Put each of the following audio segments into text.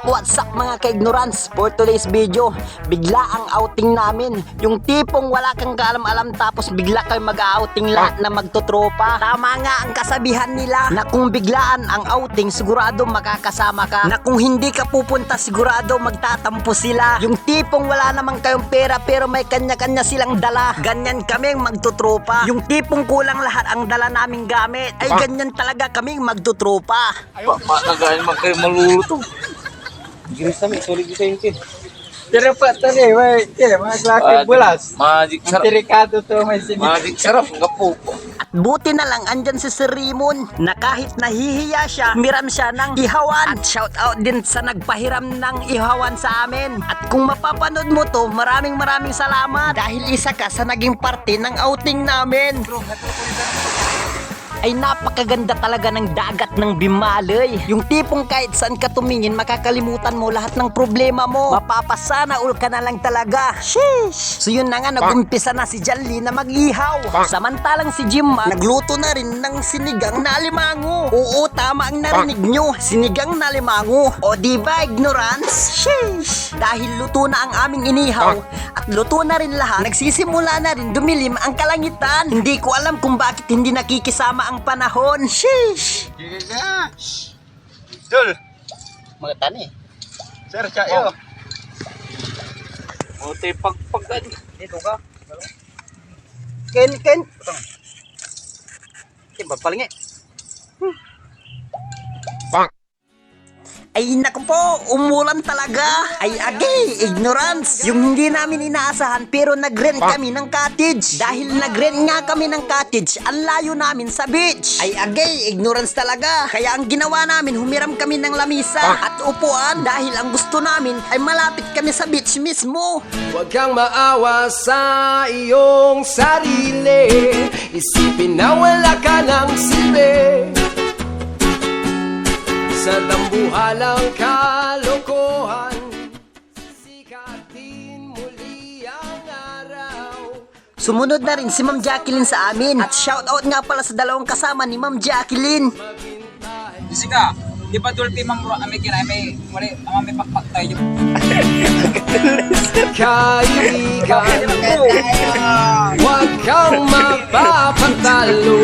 What's up mga ka-ignorance? For today's video, bigla ang outing namin. Yung tipong wala kang kaalam-alam tapos bigla kayo mag-outing lahat na magtutropa. Tama nga ang kasabihan nila na kung biglaan ang outing, sigurado makakasama ka. Na kung hindi ka pupunta, sigurado magtatampo sila. Yung tipong wala namang kayong pera pero may kanya-kanya silang dala. Ganyan kaming magtutropa. Yung tipong kulang lahat ang dala naming gamit. Ay ganyan talaga kaming magtutropa. Nagayon man kayo maluluto. Giris namin, solid sa inyo. Pero pa tali, mga klase bulas. Magic sarap. Delikado to, may sinip. Magic sarap, gapo. At buti na lang andyan si Sir Raymond na kahit nahihiya siya, miram siya ng ihawan. At shout out din sa nagpahiram ng ihawan sa amin. At kung mapapanood mo to, maraming salamat dahil isa ka sa naging parte ng outing namin. Ay napakaganda talaga ng dagat ng Bimaloy. Yung tipong kahit saan ka tumingin, makakalimutan mo lahat ng problema mo. Mapapasana all ka na lang talaga. Sheesh! So yun na nga, nag-umpisa na si Janly na mag-ihaw. Samantalang si Jimma, nagluto na rin ng sinigang na alimango. Oo, tama ang narinig nyo, sinigang na alimango. O diba, ignorance? Sheesh! Dahil luto na ang aming inihaw at luto na rin lahat, nagsisimula na rin dumilim ang kalangitan. Hindi ko alam kung bakit hindi nakikisama ang panahon. Sheesh! Dul, Mga tani. sir, chayo. Buti pagpagdan. Dito ka. Ken. Ken, papalingi. Ay naku po, umulan talaga. Ay agay, ignorance. Yung hindi namin inaasahan pero nag-rent kami ng cottage. Dahil nag-rent nga kami ng cottage, ang layo namin sa beach. Ay agay, ignorance talaga. Kaya ang ginawa namin, humiram kami ng lamisa at upuan dahil ang gusto namin ay malapit kami sa beach mismo. Huwag kang maawa sa iyong sarili. Isipin na wala ka ng silbi. Sa dambuhalang kalokohan, sisikatin muli ang araw. Sumunod na rin si Ma'am Jacqueline sa amin. At shoutout nga pala sa dalawang kasama ni Ma'am Jacqueline. Kasi ka, di ba tulpi mang bro, may kinay, may pakpak tayo. Kaibigan, huwag kang mapapatalo.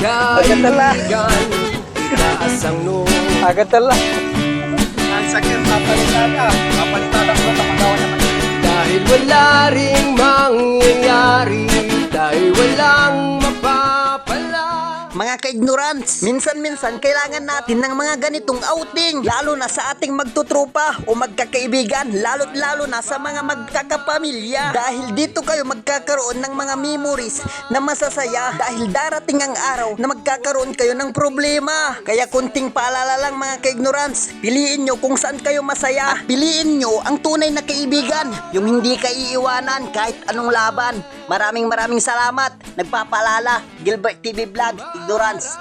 Kaibigan, itaas ang noo. Agad tala. Ang sakit, papalitada. Papalitada ko, tamagawa naman. Dahil wala ring mangyayari, dahil walang mapapala. Mga ka-ignorance, minsan-minsan kailangan natin ng mga ganitong outing. Lalo na sa ating magtutropa o magkakaibigan. Lalo na sa mga magkakapamilya. Dahil dito kayo magkakaroon ng mga memories na masasaya. Dahil darating ang araw na magkakaroon kayo ng problema. Kaya kunting paalala lang mga ka-ignorance. Piliin nyo kung saan kayo masaya. At piliin nyo ang tunay na kaibigan. Yung hindi ka iiwanan kahit anong laban. Maraming salamat. Nagpapaalala, Gilbert TV Vlog, Ignorance.